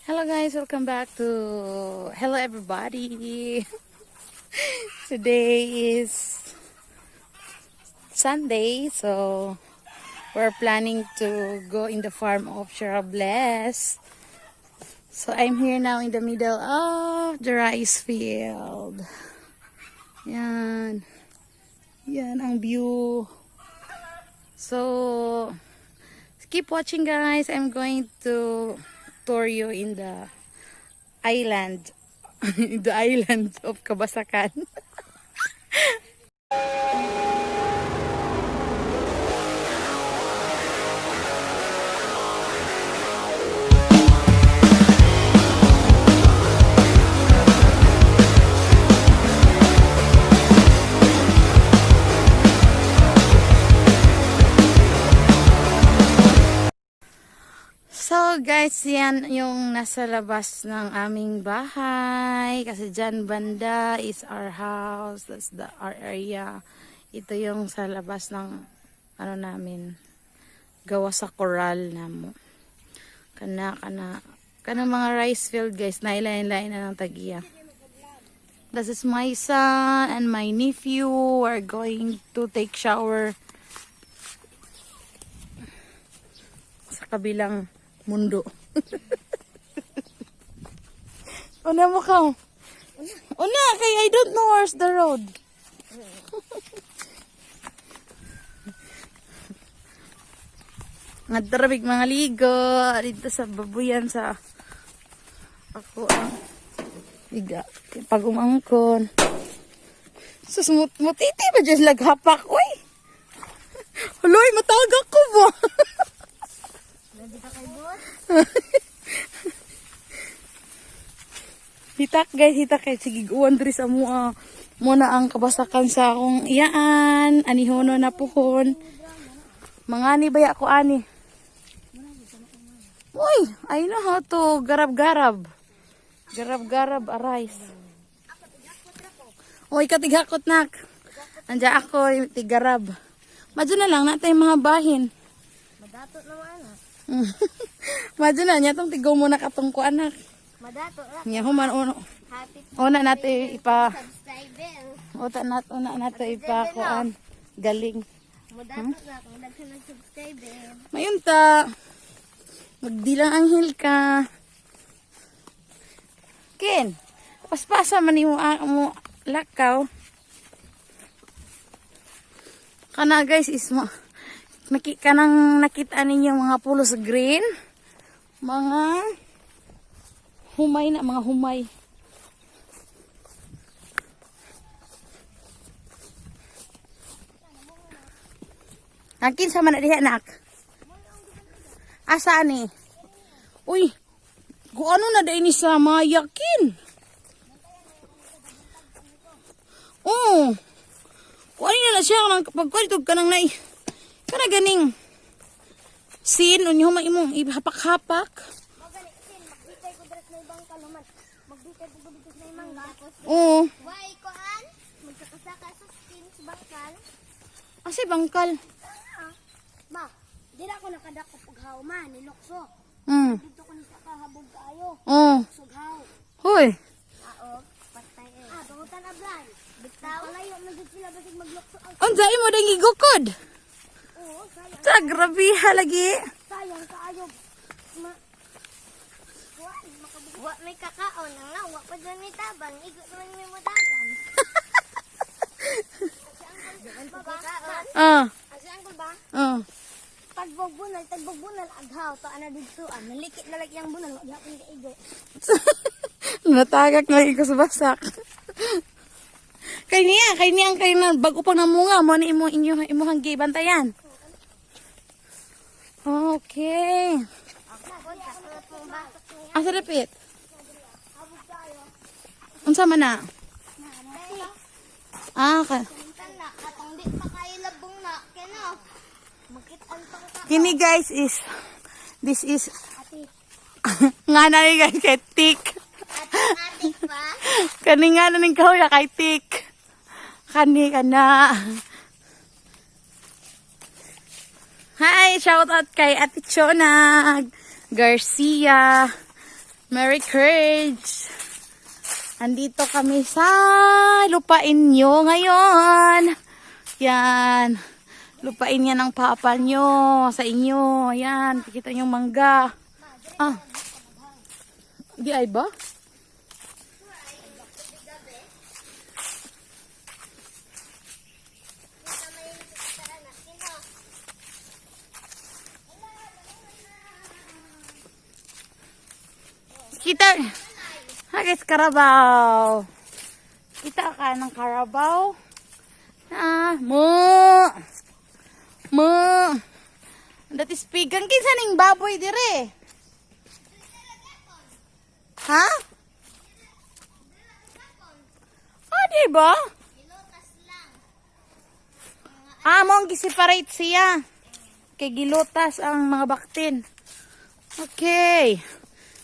Hello guys, welcome back to hello everybody. Today is Sunday, so we're planning to go in the farm of Bless. So I'm here now in the middle of the rice field. Yan. Yan ang view. So keep watching guys. I'm going to tour you in the island. The island of Kabasakan. So guys, yan yung nasa labas ng aming bahay. Kasi dyan banda is our house. That's our area. Ito yung sa labas ng ano namin. Gawa sa coral na mo. Kana mga rice field guys. Nailain-lain na ng tagiya. This is my son and my nephew. We're going to take shower sa kabilang mundo. Una mo ka. Una, kay I don't know where's the road. Nagtarabig mga ligo. Dito sa babuyan sa ako ang biga. Pag-umangkon. Sus, mutiti ba dyan laghapak? Uy! Huloy, matagak ko ba? Hitak guys, hitak guys. Sige, uwan diri sa mua. Muna ang kabasakan sa akong iyaan. Anihono na puhon. Mangani ba ako ani? Uy, I know how to garab-garab. Garab-garab arise. Uy, katigakot nak. Anja ako, tigarab. Madyo na lang natin mga bahin. Madatot na ano. Madyo na, niya itong tigaw mo na katungko anak. Madatot na. Niya human uno. Una natin ipa. Una natin ipa kuan. Galing. Madatot na kung nag-subscriber. Mayun ta. Magdilang anghel ka. Ken, paspasa man mo lakaw. Kana guys is mo. Kanang nakita ninyo mga pulos green. Mga humay na, mga humay. Akin sama na diha nak. Asa ni? Uy, kung ano na dahil ni sa mayakin. Oh, kung ano na siya, pagkwalitog ka nang nai. Kana ganing sin, unyo maimong ihapak-hapak. Oo. Why koan? Magkakasaka sa skin sa bangkal. Asa bangkal? Ma, di na ako nakadako paghaw man, nilokso. Dito ko ni sa kahabog kaayo. Oo. Sughaw. Hoy. Patay eh. Bangutan ablay. Bitaw. Palayo na gid sila basig maglokso. Unsay mo dang igukod? Oo, sayang. Ta grabe lagi. Sayang kaayo. Wa may kakaon nang nga, wa pa dyan may tabang. Igo naman may madagan. Asi angkol ba? Tagbog bunal, aghaw, to ana dugsuan. Nalikit na lagi ang bunal, wag yapon ka igo. Natagak lagi ko sa basak. Kay niya bago pa na munga mo ni imuhang gibantayan. Okay. Asa repit? Unsa man na? Atong di pa kayo labong na, kano? Makitan pa ka. Kini guys this is nga na ni guys kay tik. Ating pa. Kani nga na ning kauya kay tik. Kani kana. Hi, shout out kay Ate Chonag Garcia. Mary Courage. Andito kami sa lupain nyo ngayon. Yan. Lupain yan ng papa nyo sa inyo. Yan. Kita nyo mangga. Ah. Di ay ba? Kita. Guys, karabaw. Kita ka ng karabaw. Ah, mo. Dati spigan kinsa ning baboy dire. Ha? Ah, di ba? Ah, mong gi-separate siya. Kay gilutas ang mga baktin. Okay.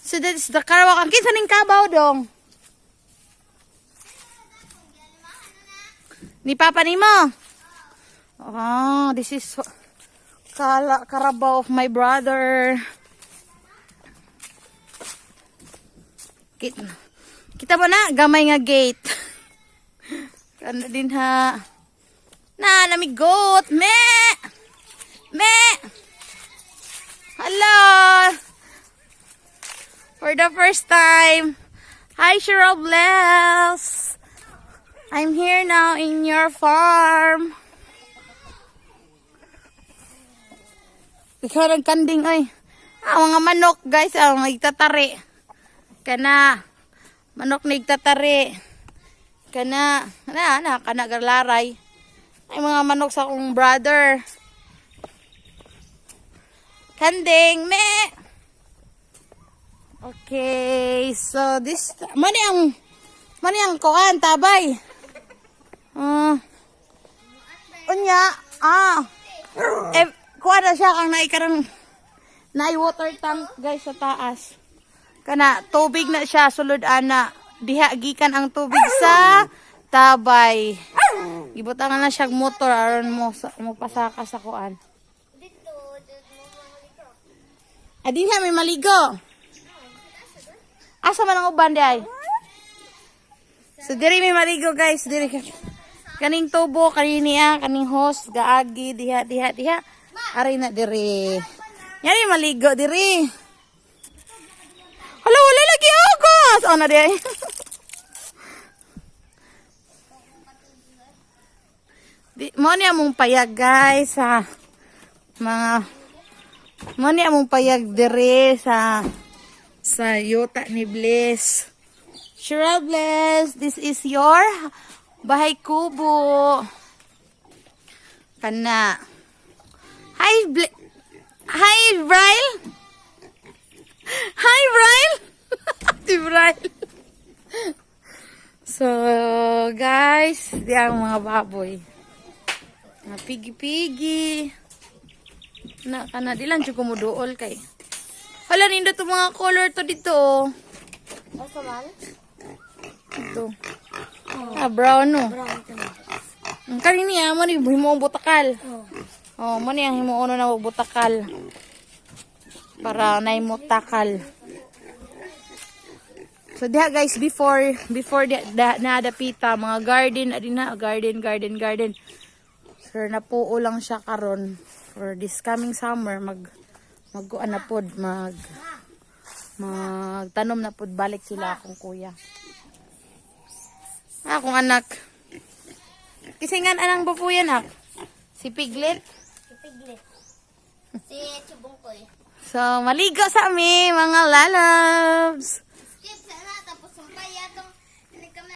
So that is the karabaw. Ang kinsa ning kabaw dong? Ni papa nimo? Oh, this is karabaw of my brother. Kita mo na, gamay nga gate. Kanda din ha. Na, namigot. Me! Hello! For the first time. Hi, Cheryl Bless. I'm here now in your farm. Ikaw nagkanding ay. Mga manok guys, nagtatari. Kana manok nagtatari. Kana kanagalaray. Ay mga manok sa akong brother. Kanding me. Okay, so this mani ang kuan tabay. Unya, kuha na siya kang naikarang water tank guys sa taas. Kana tubig na siya sulod ana. Diha gikan ang tubig sa tabay. Gibutangan na siya motor aron mo pasaka sa kuan. Adin ha may maligo. Asa man ang uban di ay? So diri may maligo guys, diri kaning tubo kaniniya kaning hose gaagi diha. Ari na diri. Yari maligo diri. Hala wala lagi agos. Oh na di ay. Mo ni among payag guys sa mga mo ni among payag diri sa yuta ni Bliss. Cheryl Bless, this is your bahay kubo. Kana. Hi Bryle. Hi Bryle. Si Bryle. So guys, di ang mga baboy. Mga pigi-pigi. Kana di lang siya kumuduol kay. Hala, nindo to mga color to dito. Asa man? Ito. Brown no. Kanini mo ni himo butakal. Oh, mo ni ang himo ono na butakal. Para nay mo takal. So diha guys before naadapita mga garden adina garden. Sir napuo lang siya karon for this coming summer magkuan na pod magtanom na pod balik sila akong kuya. Akong anak. Kisingan anang babuyan ak. Si Piglet. Si Chubungkoy. So maligo sa amin mga lalabs. Skip sana tapos sumpay atong nagkamay.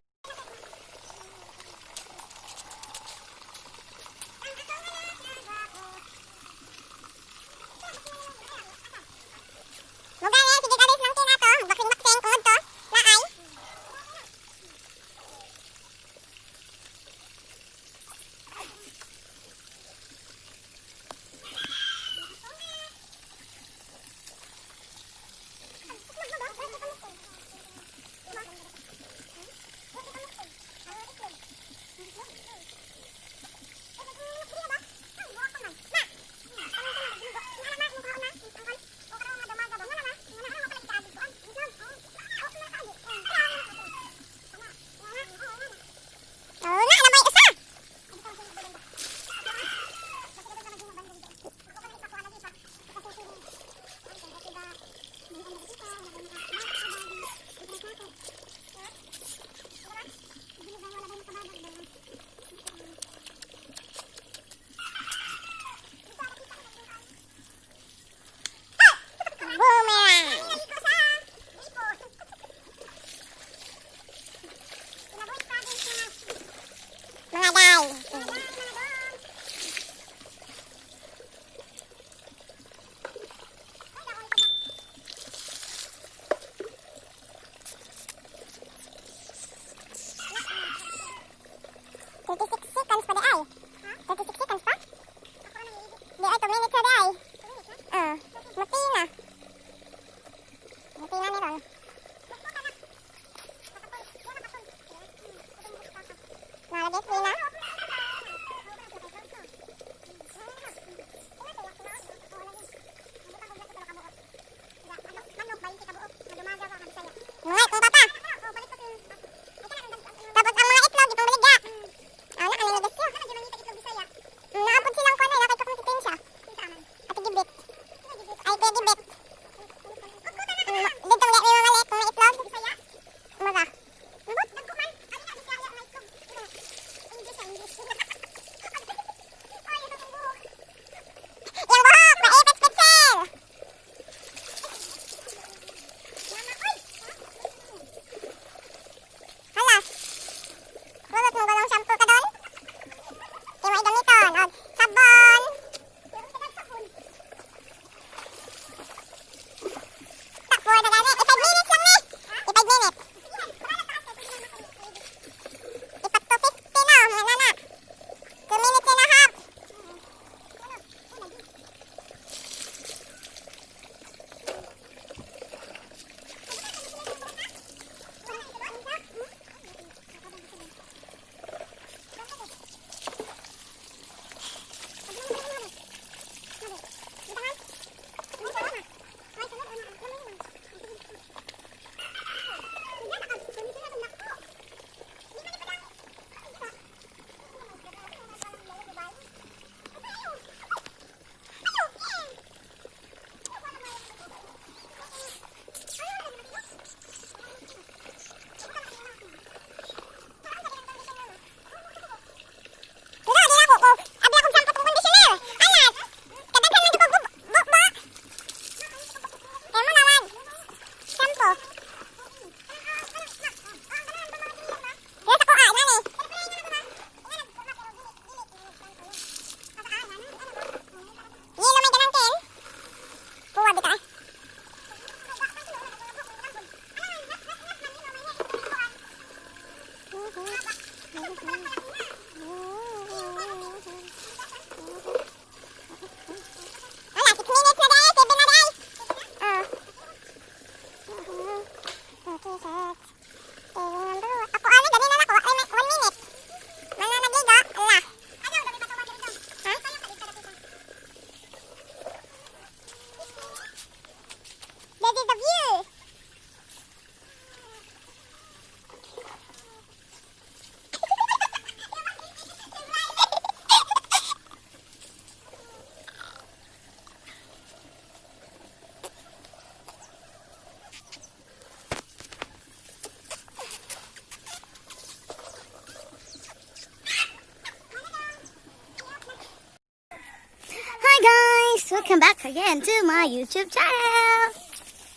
Welcome back again to my YouTube channel.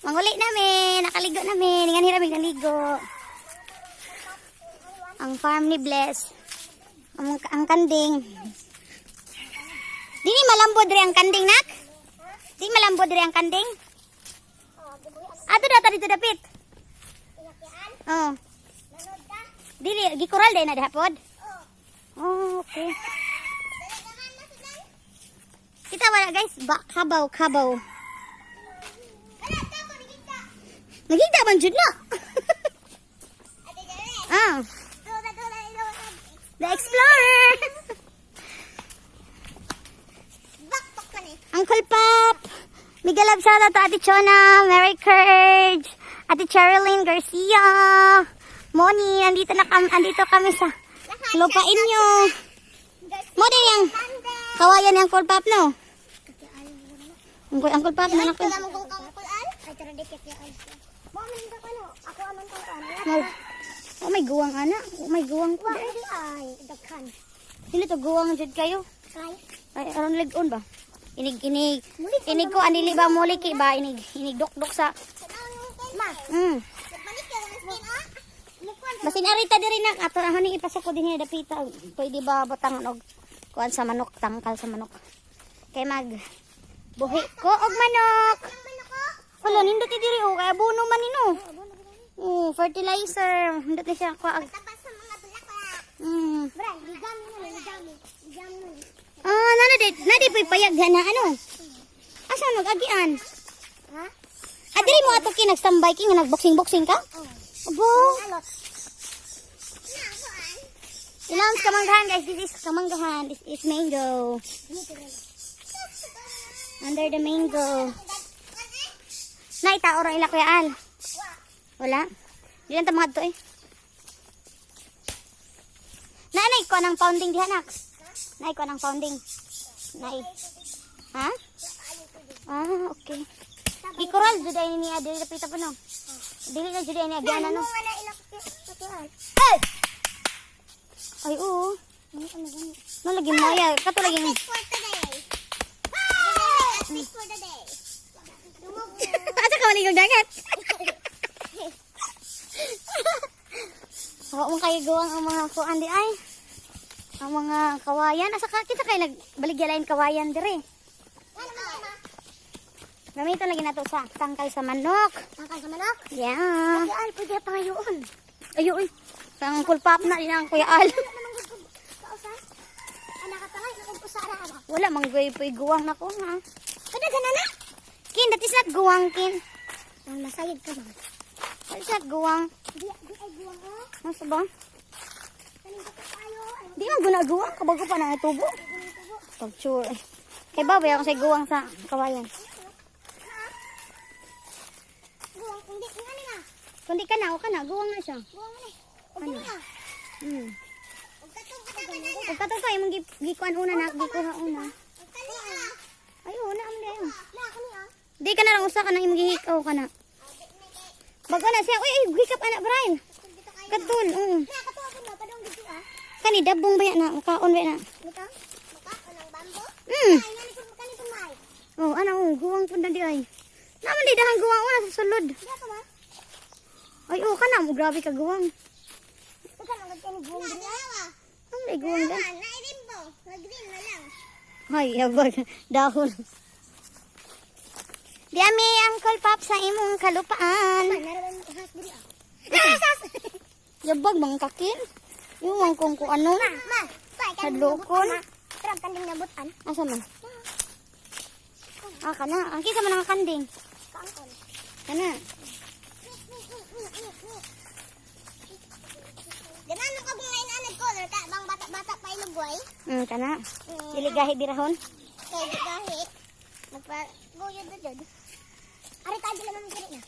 Manguli namin, nakaligo namin. Nga nila naligo. Ang farm ni Bless. Ang kanding. Di malambod rin ang kanding, nak? Di malambod rin ang kanding? Ato data dito dapit. Oh. Dili, gikural din na dahapod? Oh, okay. Kita wala guys, kabaw. Nagigda man jud na. The Explorer. Uncle Pop. Migalab sana to Ate Chona, Mary Courage, Ate Cherilyn Garcia, Moni, andito kami sa lupain nyo. Mo din yung kawayan yung Uncle Pop, no? Uncle Pop na ako. dikit ya ay. Mo man ka ano? Ako anong to ano? Oh, may guwang ana. Oh, may guwang ko. Dili ay daghan. Dili to guwang jud kayo. Kay. Ay aron ligon ba? Inig ko anili ba muliki ba inig dok sa. Ma. Balik ka na skin ah. Basin arita diri nak ato ani ipasok ko dinhi dapita. Pwede ba butangan og kuan sa manok, tangkal sa manok. Kay mag buhi ko og manok. Wala nindot diri o kay abono man nino. Fertilizer. Nindot siya ko ag. Tapos sa mga bulaklak. Bra, ligam mo. Ah, nadi poy payag na ano. Asa mag-agian? Ha? Adiri mo ato kinagstambay king nagboxing ka? Abo. Alot. Ilang kamanggahan guys, this is kamanggahan. This is mango. Under the mango. Naita orang ila kuya Al. Wala. Di lang tamad to eh. Nanay ko ng pounding diha nak. Nay ko ng pounding. Nay. Ha? Ah, okay. Ikoral jud ay ni adiri pita pa no. Dili na jud ay ni agian ano. Hey! Ay oo. No lagi maya, kato lagi. Asa ka maligog dagat? Wa mo kay guwang ang mga kuan di ay. Ang mga kawayan asa ka kita kay nagbaligyan kawayan dire. Gamiton lagi nato sa tangkal sa manok. Tangkal sa manok? Yeah. Kuya Al, pwede pa ngayon. Ayo uy. Pang full pop na din ang Kuya Al. Kausan? Anak ka tangay, nagkusara ano? Wala manggoy poy guwang nako ha. Kada ganana? Kin that is not guwang kin. Ang nasayid ka ba? That is not guwang. Di ay buwang ko. Ano ba? Kanin ka tayo. Di man guwang kabago pa na tubo. Pag sure. Kay babay ako sa guwang sa kawayan. Buwang, hindi nga nila. Kundi ka na o ka na guwang na siya. Buwang mo na. Ano? Hmm. Huwag katong kataban na. Ug kato kay mong gikuan una na gikuha una. Huwag ka niya. Ay una am dayon. Na, ako niya. Di ka na lang usa ka na imong gihikaw ka na. Bago na siya. Uy, hikap anak Brian. Katul. Na, katuwa ko na. Padong dito ah. Kani dabong ba yan na? Kaon ba na? Ito? Maka, anong bambo? Hmm. Ay, nalikod mo kanito may. Oh, ano, guwang po na di ay. Naman di dahang guwang una sa sulod. Di ako ma. Ay, oh, ka na mo. Grabe ka guwang. Ika lang nagkanig buwang din ah. Ang may guwang da. Nairimbo. Nag-green na lang. Ay, yabag. Dahon. Di ami, Uncle Pop, sa imong kalupaan. Naroon mo has diri ah. Yabag, mga kakin. Yung kung ano. Ma. Hadlokon. Trap kanding nabutan. Asa man? Ah, kana. Ang kisa man ang kanding. Kaangkon. Kana. Ganano ka bang ngayon anad ko? Ka bang bata-bata pa ilugway? Kana. Diligahi dirahon. Kaya gahi. Nagpa-goyo dod. Ari tayo naman ng kiri na.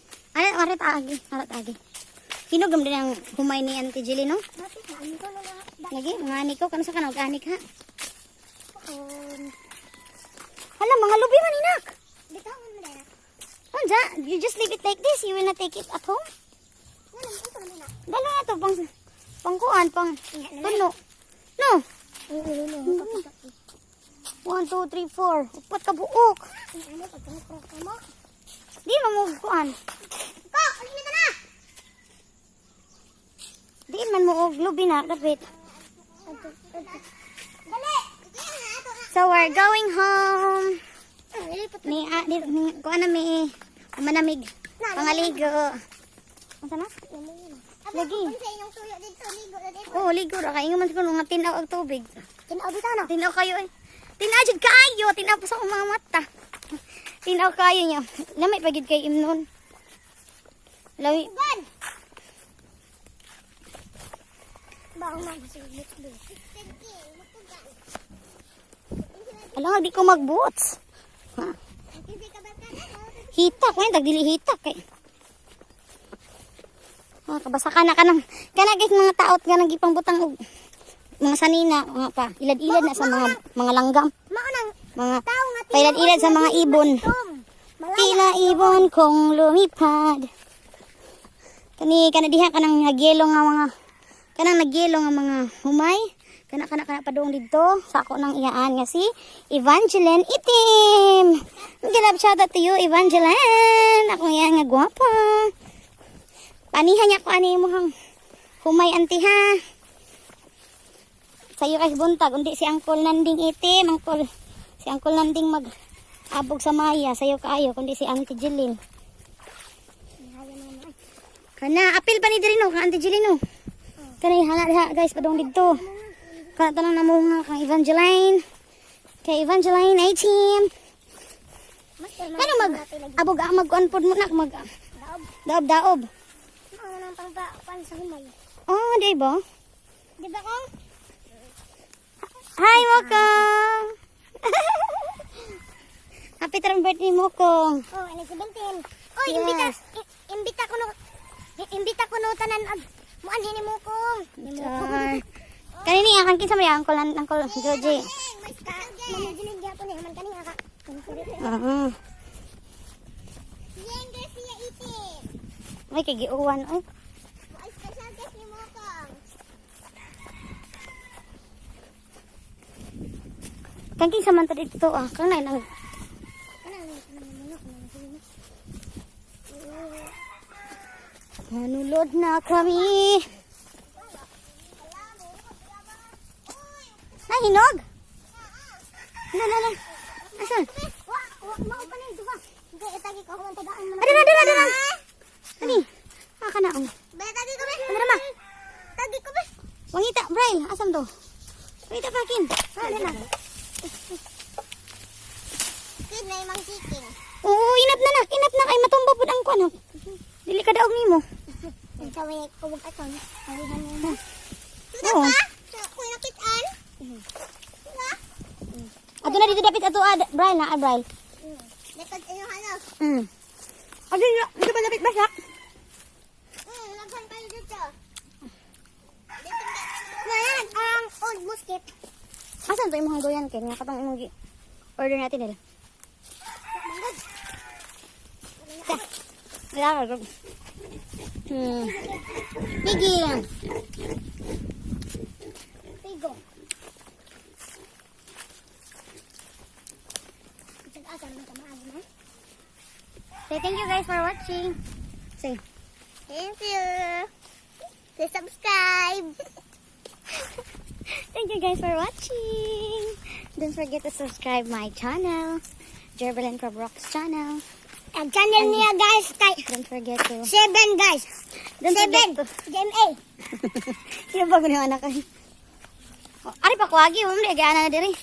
Arat agi. Arat agi. Hinugam din ang humay ni Auntie Jilly, no? Bakit na? Ano ko na na? Lagi, mga anik ko. Kano sa ka anik ha? Hala, mga lubi man, inak. Dito ang mo na. Oh, ja, you just leave it like this. You will not take it at home. Ano mo ito na? Dalo na to, pangkuan, pang tuno. No. Oo. 1, 2, 3, 4. Upat ka buok. Ano pagka mo? Di mo kuan. Ko, alis na na. Di man mo og lubi na, dapit. Dali. So, we're going home. Ni kuan na may manamig. Pangaligo. Asa na? Lagi. Sa inyong tuyo dito, ligo na dito. Oh, ligo ra kay ingon man siguro nga tinaw og tubig. Tinaw dito na. Tinaw kayo eh. Tinaw jud kayo, tinaw pa sa akong mga mata. Tinaw kayo niya. Lamay pagid kay imnon. Lawi. Ban. Baong magsulit do. Alam di ko mag-boots. Ha? Hitak, man tagdili hitak kay. Kabasa ka na kanang kanagis mga taot nga nagipang butang og mga sanina, mga pa ilad-ilad na sa mga langgam. Maunang Mga tao nga pailad-ilad sa mga ibon. tila ibon kong lumipad. Kana diha kanang nagyelo nga mga humay. Kana padung dito sa ako nang iyaan nga si Evangeline Itim. Gilab shout out to you, Evangeline. Ako yan nga gwapa. Panihan niya ko ani mo hang humay anti ha. Sayo kay buntag undi si Uncle Nanding Itim, si Uncle Nanding abog sa Maya, sayo kaayo kundi si Auntie Jeline. Kana apil pa ni diri no, kang Auntie Jeline no. Kana hala diha guys padung didto. Kana tanang namunga kang Evangeline. Kay Evangeline ay team. Ano mag-kuan pod mo nak daob. Ano nang pang sa humay? Oh, di ba? Di ba kong? Hi, Mokong. Happy birthday, Mokong. Oh, ano 17. Oy, Yes. imbita ko no tanan mo anhin ni mo kong. Char. Kanini akan kinsa may Uncle Joji. May ska. Mamagilig gyapon ni man kani aka. Oo. Yang siya itim. Ay kay giuwan oy. Ay special guest ni mo kong. Kan kinsa man ta dito kang nay nang manulod na kami. Ay, hinog? Lala. Asan? Mao pa ni duha. Hindi itagi ko ang tagaan man. Ada. Ani? Maka na. Be tagi ko be. Ano ma? Tagi ko be. Wangita, Braille. Asam to? Wangita pakin. Ano na? Kid na imang chicken. Oo, inap na. Inap na kay matumba pud ang kuno. Dili ka daog nimo. Ang sawi ko wag aton. Awihan mo. Oo. Ko napitan. Ato na dito dapit ato Braille na, Braille. Lekad ayo halo. Adi dito ba dapit basak? Laghan kayo dito. Ngayon, ang old musket. Asan to imong goyan kay nga katong imong order natin nila. Wala ka. Pigil. Pigo. Asa man kamaagi na? Say thank you guys for watching. Say. Thank you. Please subscribe. Thank you guys for watching. Don't forget to subscribe my channel, Jerbalyn Probrock's channel. Ang channel niya guys kay Don't forget to 7 guys. Don't 7. forget to Game A. Sino ba ko ni anak ay? Oh, ari pa kuagi, mo na gana na diri.